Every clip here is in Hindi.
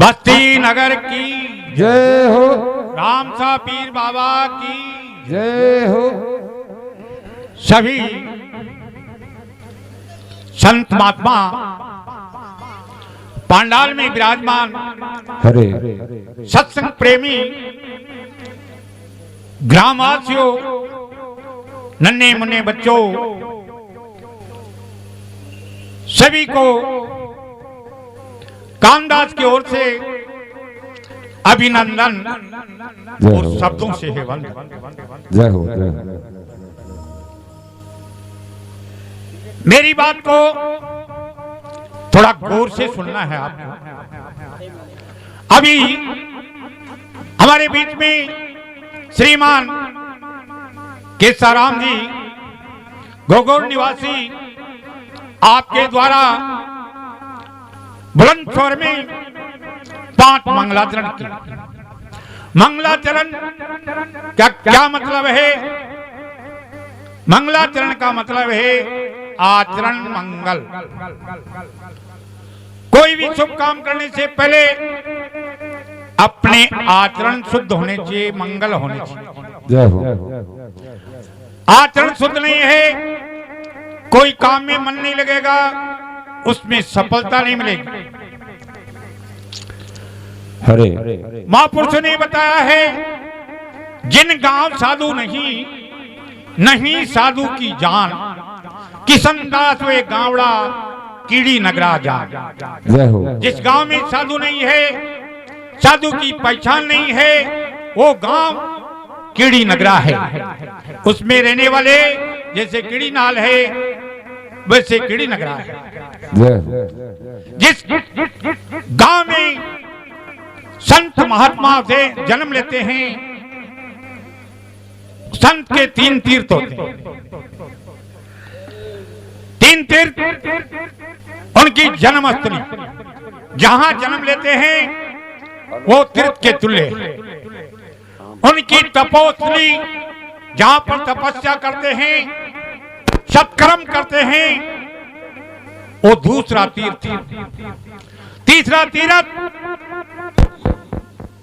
बस्ती नगर की जय हो, रामसा पीर बाबा की जय हो। सभी संत महात्मा पांडाल में विराजमान हरे सत्संग प्रेमी ग्रामवासियों, नन्हे मुन्ने बच्चों, सभी को कामदास की ओर से अभिनंदन और शब्दों से है वंदन। जय हो, जय हो। मेरी बात को थोड़ा गौर से सुनना है आपको। अभी हमारे बीच में श्रीमान केसाराम जी गोगोड़ निवासी आपके द्वारा बुलंद स्वर में 5 मंगलाचरण की। मंगलाचरण क्या मतलब है? मंगलाचरण का मतलब है आचरण मंगल। कोई भी शुभ काम करने से पहले अपने आचरण शुद्ध होने चाहिए, मंगल होने चाहिए। जय हो। आचरण शुद्ध नहीं है, कोई काम में मन नहीं लगेगा, उसमें सफलता नहीं मिलेगी। हरे महापुरुषों ने बताया है, जिन गांव साधु नहीं साधु की जान, किशनदास वे गावड़ा कीड़ी नगरा जान। जय हो। जिस गांव में साधु नहीं है, साधु की पहचान नहीं है, वो गांव कीड़ी नगरा है। उसमें रहने वाले जैसे कीड़ी नाल है, वैसे कीड़ी नगरा है। जय हो। जिस गांव में संत महात्मा से जन्म लेते हैं, संत के 3 तीर्थ होते हैं। 3 तीर्थ उनकी जन्मस्थली, जहां जन्म लेते हैं वो तीर्थ के तुल्य है। उनकी तपोस्थली, जहां पर तपस्या करते हैं, सत्कर्म करते हैं, वो दूसरा तीर्थ। तीसरा तीर्थ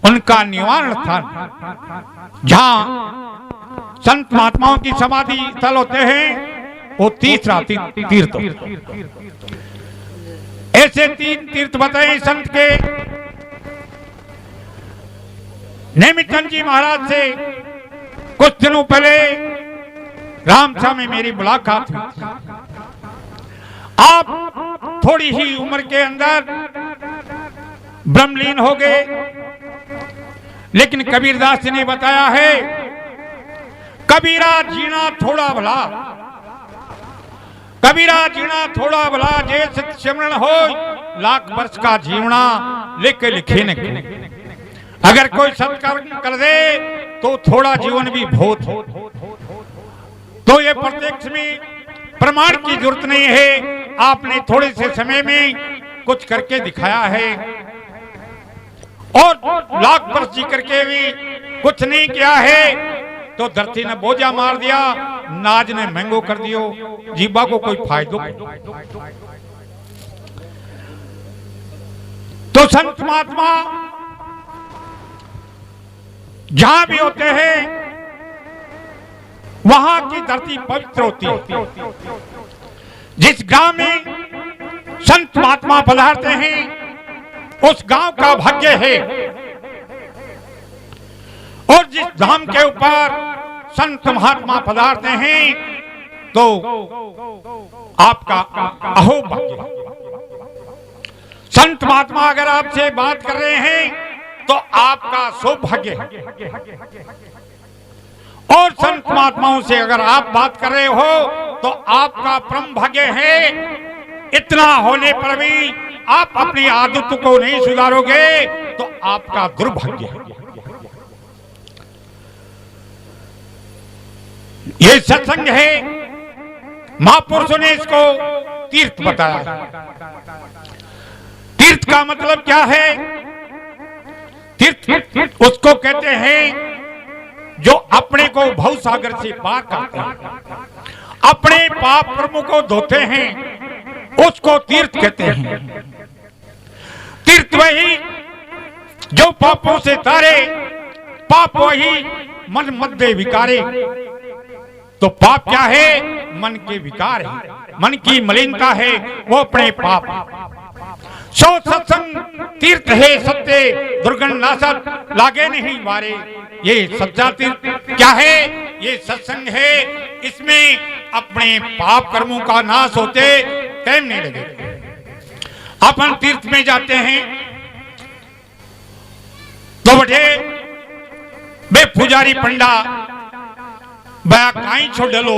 उनका निवारण स्थान, जहां संत महात्माओं की समाधि स्थल होते हैं, वो तीसरा तीर्थ। ऐसे 3 तीर्थ बताए संत के। नेमिचंद जी महाराज से कुछ दिनों पहले रामसा में मेरी मुलाकात हुई। आप थोड़ी ही उम्र के अंदर ब्रह्मलीन हो गए, लेकिन कबीरदास जी ने बताया है, कबीरा जीना थोड़ा भला, कबीरा जीना थोड़ा भला, जे सत सिमरन हो लाख वर्ष का जीवना, लेके लिखे न। अगर कोई सत्कर्म कर दे तो थोड़ा जीवन भी बहुत हो। तो ये प्रत्यक्ष में प्रमाण की जरूरत नहीं है, आपने थोड़े से समय में कुछ करके दिखाया है, और लाख वर्ष जी करके भी कुछ नहीं किया है, तो धरती ने बोझा मार दिया, नाज ने महंगो कर दियो, जीवा को कोई फायदो। तो संत महात्मा जहां भी होते हैं, वहां की धरती पवित्र होती है। जिस गांव में संत महात्मा पधारते हैं, उस गांव का भाग्य है। और जिस धाम के ऊपर संत महात्मा पधारते हैं, तो आपका अहो भाग्य। संत महात्मा अगर आपसे बात कर रहे हैं तो आपका सौभाग्य है। और संत महात्माओं से अगर आप बात कर रहे हो तो आपका परम भाग्य है। इतना होने पर भी आप अपनी आदत को नहीं सुधारोगे तो आपका दुर्भाग्य है। ये सत्संग है, महापुरुषों ने इसको तीर्थ बताया। तीर्थ का मतलब क्या है? तीर्थ उसको कहते हैं जो अपने को भव सागर से पार करते हैं, अपने पाप कर्मों को धोते हैं, उसको तीर्थ कहते हैं। तीर्थ वही जो पापों से तारे, पाप वही मन मध्य विकारे। तो पाप क्या है? मन के विकार है, मन की मलिनता है, वो अपने पाप। सो सत्संग तीर्थ है सत्य, दुर्गंध नाशक लागे नहीं वारे। ये सच्चा तीर्थ क्या है? ये सत्संग है। इसमें अपने पाप कर्मों का नाश होते टाइम नहीं लगे। अपन तीर्थ में जाते हैं तो बटे बे पुजारी पंडा बया काई छोड़ लो,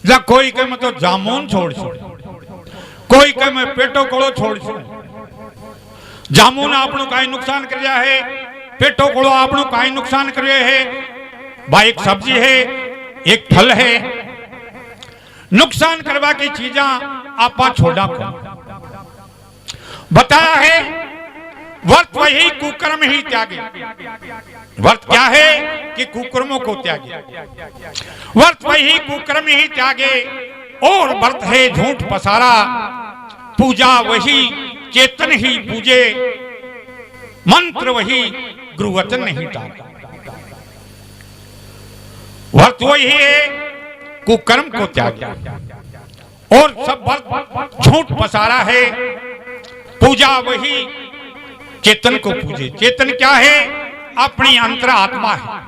जा कोई कहे मैं तो जामुन छोड़ छोड़, कोई कहे मैं पेटो कोड़ो छोड़ छोड़। जामुन आपनो काई नुकसान कर रहा है, पेटो कोड़ो आपनो काई नुकसान कर रहे है। भाई एक सब्जी है, एक फल है, नुकसान करवा की चीजा आपा छोड़ा को बताया है। वर्त वही कुकर्म ही त्यागे। वर्त क्या है कि कुकर्मों को त्यागे। वर्त वही कुकर्म ही त्यागे, और वर्त है झूठ पसारा। पूजा वही चेतन ही पूजे, मंत्र वही गुरुवचन नहीं टाले। वर्त वही है कुकर्म को त्यागे, और सब वर्त झूठ पसारा है। पूजा वही चेतन को पूजे। चेतन क्या है? अपनी अंतरात्मा है।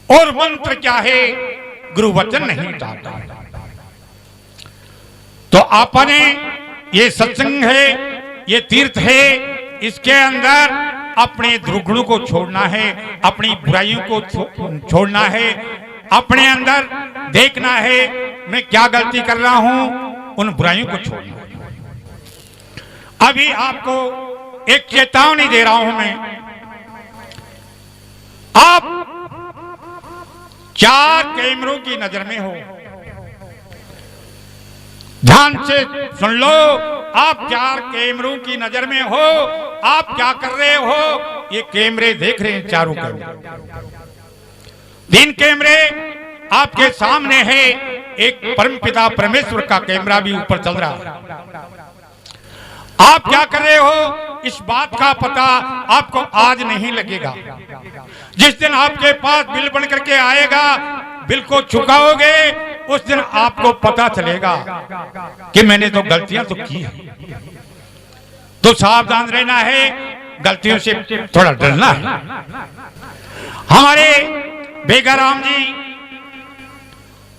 और मंत्र क्या है? गुरुवचन नहीं टालता। तो आपने ये सत्संग है, ये तीर्थ है, इसके अंदर अपने दुर्गुणों को छोड़ना है, अपनी बुराइयों को छोड़ना है, अपने अंदर देखना है मैं क्या गलती कर रहा हूं, उन बुराइयों को छोड़ना है। अभी आपको एक चेतावनी दे रहा हूं मैं। आप 4 कैमरों की नजर में हो, ध्यान से सुन लो। आप 4 कैमरों की नजर में हो। आप क्या कर रहे हो? ये कैमरे देख रहे हैं, चारों कैमरे। 3 कैमरे आपके सामने है। एक परमपिता परमेश्वर का कैमरा भी ऊपर चल रहा है। आप क्या कर रहे हो? इस बात का पता आपको आज नहीं लगेगा। जिस दिन आपके पास बिल बन करके आएगा, बिल को चुकाओगे, उस दिन आपको पता चलेगा कि मैंने तो गलतियां तो की है। तो सावधान रहना है, गलतियों से थोड़ा डरना है। हमारे बेगाराम जी,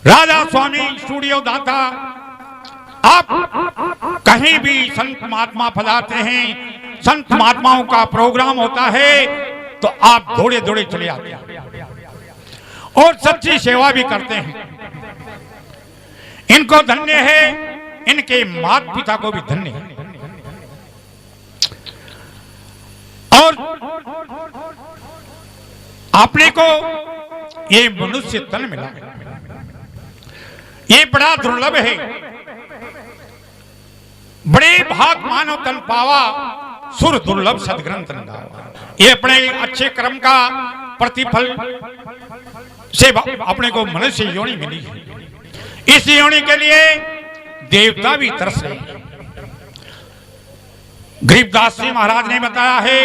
राजा स्वामी स्टूडियो दाता, आप कहीं भी संत महात्मा पधारते हैं, संत महात्माओं का प्रोग्राम होता है, तो आप दौड़े दौड़े चले आते हैं और सच्ची सेवा भी करते हैं। इनको धन्य है, इनके माता पिता को भी धन्य है। और आपने को ये मनुष्य तन मिला है, ये बड़ा दुर्लभ है। बड़े भाग मानव तन पावा, सुर दुर्लभ सदग्रंथ गावा। ये अपने अच्छे कर्म का प्रतिफल से अपने को मनुष्य योनि मिली है। इस योनि के लिए देवता भी तरस रहे हैं। गरीबदास जी महाराज ने बताया है,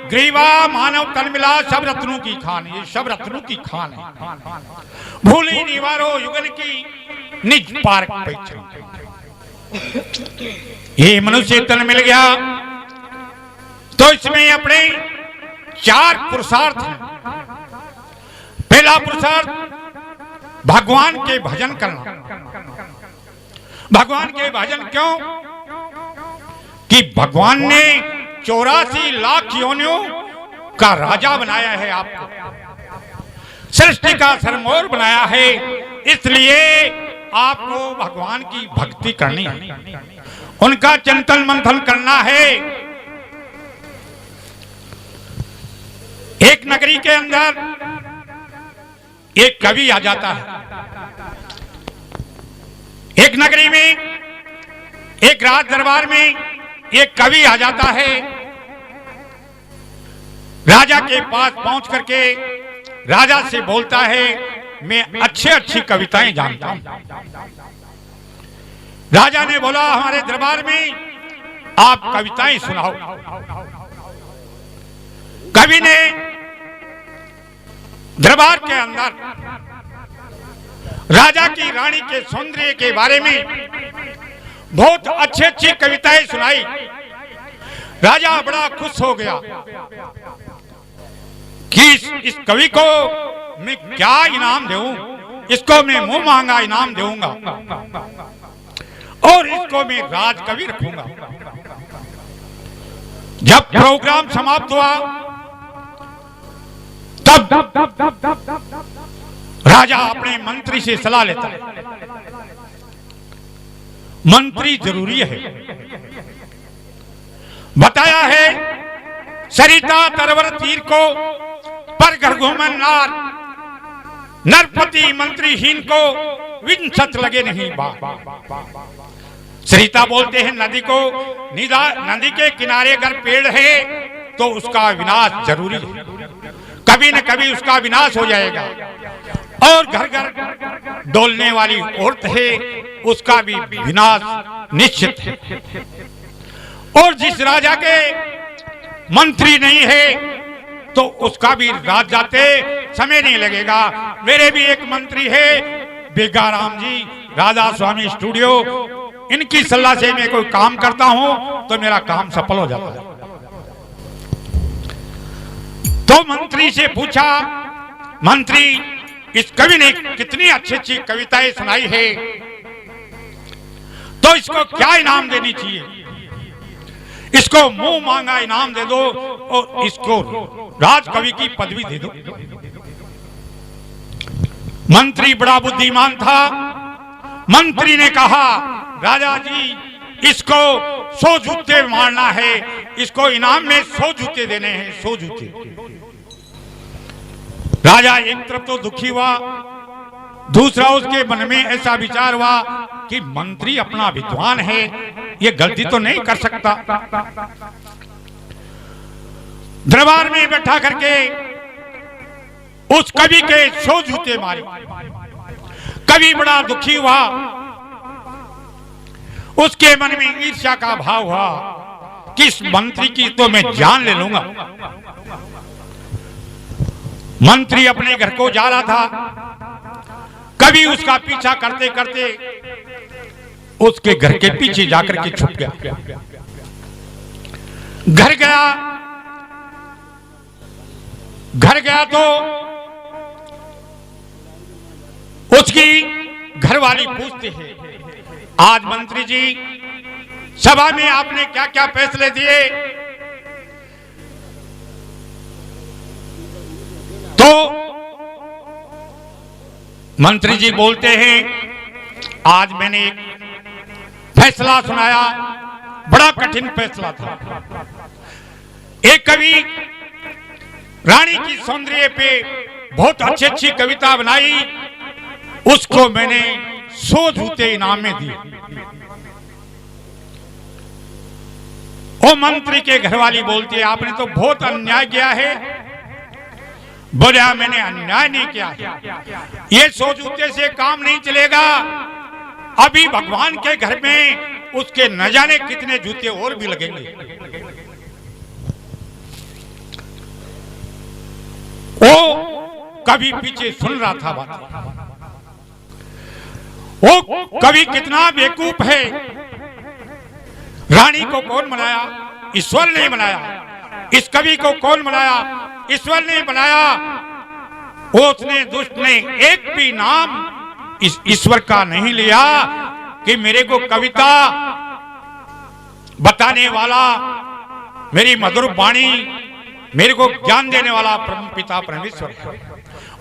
ग्रीवा मानव तन मिला सब रत्नों की खान। ये सब रत्नों की खान है। भूली निवारो युगन की निज पार्क पहचान। ये मनुष्य तन मिल गया तो इसमें अपने 4 पुरुषार्थ हैं। पहला पुरुषार्थ भगवान के भजन करना। भगवान के भजन क्यों? कि भगवान ने 84 लाख योनियों का राजा बनाया है आपको, सृष्टि का सरमोर बनाया है। इसलिए आपको भगवान की भक्ति करनी है, उनका चिंतन मंथन करना है। एक नगरी के अंदर एक कवि आ जाता है। एक नगरी में, एक राज दरबार में एक कवि आ जाता है। राजा के पास पहुंच करके राजा से बोलता है, मैं अच्छी कविताएं जानता हूं। राजा ने बोला, हमारे दरबार में आप कविताएं सुनाओ। कवि ने दरबार के अंदर राजा की रानी के सौंदर्य के बारे में बहुत अच्छी कविताएं सुनाई। राजा बड़ा खुश हो गया कि इस कवि को मैं क्या इनाम दूं, इसको मैं मुंह मांगा इनाम दूंगा और इसको मैं राजकवि रखूंगा। जब प्रोग्राम समाप्त हुआ तब राजा अपने मंत्री से सलाह लेता है। मंत्री जरूरी है। बताया है सरिता तरवर तीर को पर घर घूमन नार, नरपति मंत्रीहीन को विंसत लगे नहीं बात। सरिता बोलते हैं नदी को, नदी के किनारे अगर पेड़ है तो उसका विनाश जरूरी है, कभी न कभी उसका विनाश हो जाएगा। और घर घर डोलने वाली औरत है, उसका भी विनाश निश्चित है। और जिस राजा के मंत्री नहीं है तो उसका भी राज जाते समय नहीं लगेगा। मेरे भी एक मंत्री है बेगाराम जी, राधा स्वामी स्टूडियो, इनकी सलाह से मैं कोई काम करता हूं तो मेरा काम सफल हो जाता है। तो मंत्री से पूछा, मंत्री इस कवि ने कितनी अच्छी कविताएं सुनाई है, तो इसको क्या इनाम देनी चाहिए? इसको मुंह मांगा इनाम दे दो और इसको राजकवि की पदवी दे दो। मंत्री बड़ा बुद्धिमान था। मंत्री ने कहा, राजा जी इसको 100 जूते मारना है, इसको इनाम में 100 जूते देने हैं, 100 जूते। राजा एक तरफ तो दुखी हुआ, दूसरा उसके मन में ऐसा विचार हुआ कि मंत्री अपना विद्वान है, ये गलती तो नहीं कर सकता। दरबार में बैठा करके उस कवि के 100 जूते मारे। कवि बड़ा दुखी हुआ, उसके मन में ईर्ष्या का भाव हुआ कि इस मंत्री की तो मैं जान ले लूंगा। मंत्री अपने घर को जा रहा था, कवि उसका पीछा करते करते उसके घर के पीछे जाकर के छुप गया। घर गया तो उसकी घरवाली पूछती है, आज मंत्री जी सभा में आपने क्या क्या फैसले दिए? तो मंत्री जी बोलते हैं, आज मैंने एक फैसला सुनाया, बड़ा कठिन फैसला था। एक कवि रानी की सौंदर्य पे बहुत अच्छी कविता बनाई, उसको मैंने 100 जूते इनाम में दिए। वो मंत्री के घरवाली बोलती है, आपने तो बहुत अन्याय किया है। बोला, मैंने अन्याय नहीं किया, ये 100 जूते से काम नहीं चलेगा। अभी भगवान के घर में उसके न जाने कितने जूते और भी लगेंगे। वो कवि पीछे सुन रहा था बात। वो कवि कितना बेवकूफ है। रानी को कौन बनाया? ईश्वर ने बनाया। इस कवि को कौन बनाया? ईश्वर ने बनाया। उसने दुष्ट ने एक भी नाम इस ईश्वर का नहीं लिया कि मेरे को कविता बताने वाला, मेरी मधुर वाणी, मेरे को ज्ञान देने वाला पिता परमेश्वर है।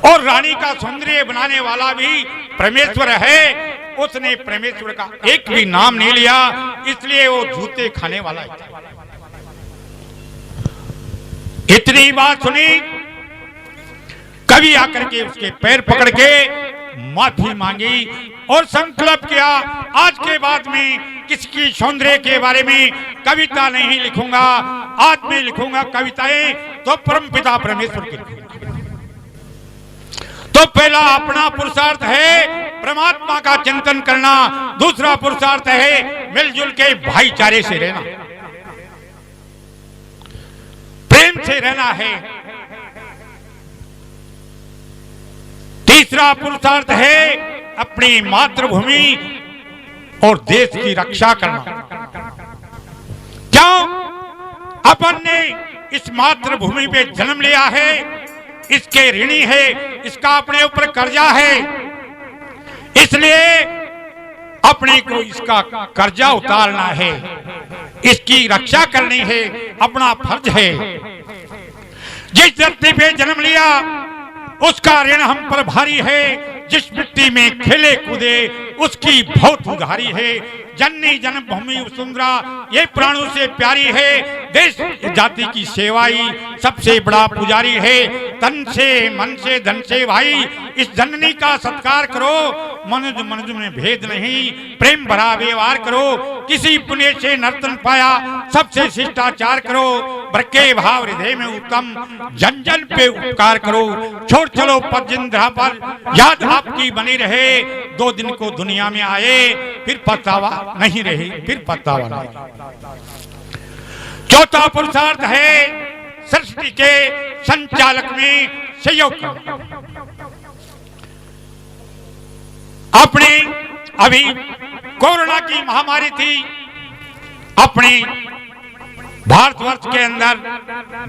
और रानी का सौंदर्य बनाने वाला भी परमेश्वर है। उसने परमेश्वर का एक भी नाम नहीं लिया, इसलिए वो जूते खाने वाला है। इतनी बात सुनी, कवि आकर के उसके पैर पकड़ के माफी मांगी और संकल्प किया, आज के बाद में किसकी सौंदर्य के बारे में कविता नहीं लिखूंगा। आज मैं लिखूंगा कविताएं तो परमपिता परमेश्वर की लिखूंगा। तो पहला अपना पुरुषार्थ है परमात्मा का चिंतन करना, दूसरा पुरुषार्थ है मिलजुल के भाईचारे से रहना। प्रेम से रहना है। तीसरा पुरुषार्थ है अपनी मातृभूमि और देश की रक्षा करना। क्यों? अपन ने इस मातृभूमि पे जन्म लिया है, इसके ऋणी है, इसका अपने ऊपर कर्जा है, इसलिए अपने को इसका कर्जा उतारना है, इसकी रक्षा करनी है, अपना फर्ज है। जिस धरती पे जन्म लिया उसका ऋण हम पर भारी है, जिस मिट्टी में खेले कूदे उसकी बहुत उधारी है। जननी जन्मभूमि वसुंधरा ये प्राणों से प्यारी है, देश जाति की सेवाई सबसे बड़ा पुजारी है। तन से मन से धन से भाई इस जननी का सत्कार करो, मनुज मनुज में भेद नहीं, प्रेम भरा व्यवहार करो, किसी पुण्य से नर्तन पाया सबसे शिष्टाचार करो, बरके भाव हृदय में उत्तम जन जन पे उपकार करो। छोड़ चलो पदजिंद्रा पर याद आपकी बनी रहे, 2 दिन को दुनिया में आए फिर पछतावा नहीं रही, फिर पछतावा नहीं। चौथा पुरुषार्थ है सृष्टि के संचालक में सहयोग करना। अपने अभी कोरोना की महामारी थी, अपने भारतवर्ष के अंदर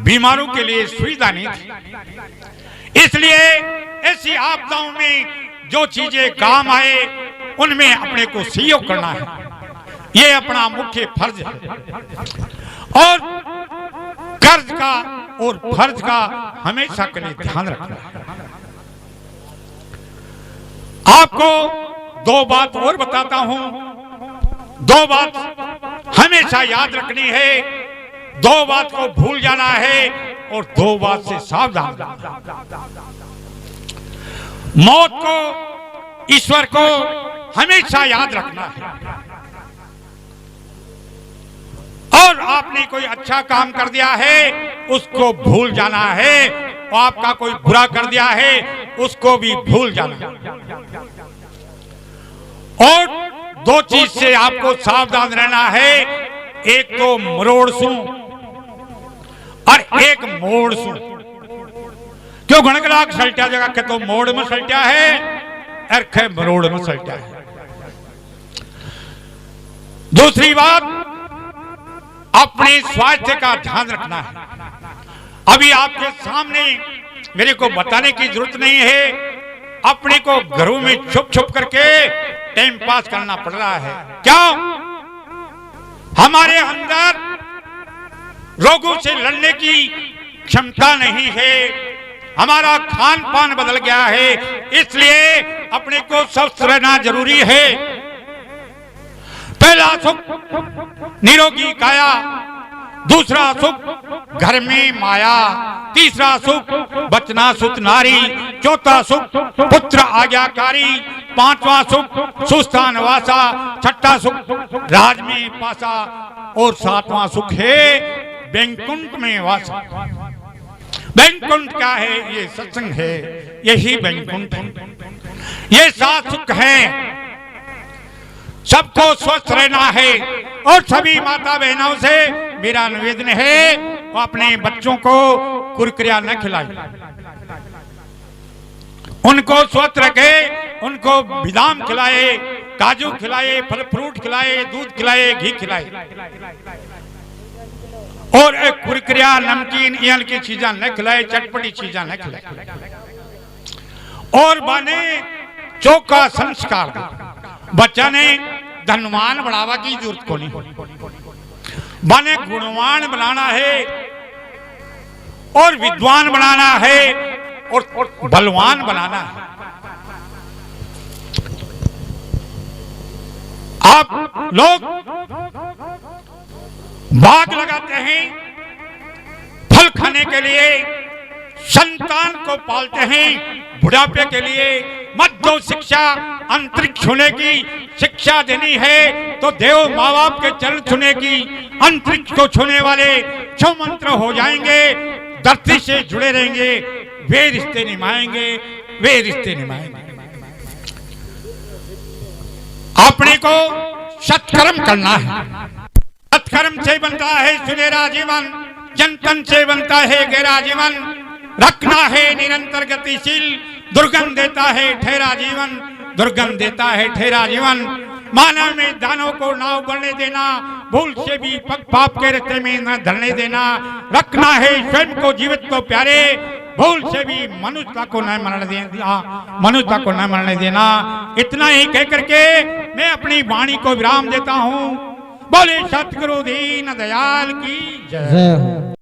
बीमारों के लिए सुविधा नहीं थी, इसलिए ऐसी आपदाओं में जो चीजें काम आए उनमें अपने को सहयोग करना है, ये अपना मुख्य फर्ज है। और कर्ज का और फर्ज का हमेशा के लिए ध्यान रखना है। आपको 2 बात और बताता हूं, 2 बात हमेशा याद रखनी है, 2 बात को भूल जाना है और 2 बात से सावधान रहना। मौत को, ईश्वर को हमेशा याद रखना है। और आपने कोई अच्छा काम कर दिया है उसको भूल जाना है, और आपका कोई बुरा कर दिया है उसको भी भूल जाना। और 2 चीज से आपको सावधान रहना है, एक तो मरोड़सू और एक मोड़सू। क्यों गणगलाक सल्टा जगह के तो मोड़ में सल्टा है, अर्खे मरोड़ में सल्टा है। दूसरी बात, अपने स्वास्थ्य का ध्यान रखना है। अभी आपके सामने मेरे को बताने की जरूरत नहीं है, अपने को घरों में छुप छुप करके टाइम पास करना पड़ रहा है। क्यों? हमारे अंदर रोगों से लड़ने की क्षमता नहीं है, हमारा खान पान बदल गया है, इसलिए अपने को स्वस्थ रहना जरूरी है। पहला सुख निरोगी काया, दूसरा सुख घर में माया, तीसरा सुख बचना सुत नारी, चौथा सुख पुत्र आज्ञाकारी, पांचवा सुख सुस्थान वासा, छठा सुख राज में पासा और सातवां सुख है वैकुंठ में वासा। वैकुंठ क्या है? ये सत्संग है, यही वैकुंठ है। ये 7 सुख हैं। सबको स्वस्थ रहना है और सभी माता बहनों से मेरा निवेदन है वो अपने बच्चों को कुरकुरिया न खिलाए, उनको स्वस्थ रखे, उनको बादाम खिलाए, काजू खिलाए, फल फ्रूट खिलाए, दूध खिलाए, घी खिलाए, और एक कुरकुरिया नमकीन इन की चीजें न खिलाए, चटपटी चीजें न खिलाए। और बने चौका संस्कार बच्चा ने धनवान बढ़ावा की जरूरत को नहीं, बने गुणवान बनाना है और विद्वान बनाना है और बलवान बनाना है। आप लोग बाग लगाते हैं फल खाने के लिए, संतान को पालते हैं बुढ़ापे के लिए। मध्य शिक्षा अंतरिक्ष होने की शिक्षा देनी है तो देव माँ बाप के चरण छूने की, अंतरिक्ष को छूने वाले छो मंत्र हो जाएंगे, धरती से जुड़े रहेंगे, वे रिश्ते निभाएंगे, वे रिश्ते निभाएंगे। अपने को सत्कर्म करना है, सत्कर्म से बनता है सुनहरा जीवन, जन तन से बनता है गहरा जीवन, रखना है निरंतर गतिशील, दुर्गम देता है ठहरा जीवन, दुर्गम देता है ठहरा जीवन। मानव में दानों को नाव बढ़ने देना, भूल से भी पाप के रास्ते में न धरने देना, रखना है स्वयं को जीवित तो प्यारे, भूल से भी मनुष्यता को न मरने देना, मनुष्यता को न मरने देना। इतना ही कह करके मैं अपनी वाणी को विराम देता हूँ। बोले सतगुरु दीन दयाल की जय।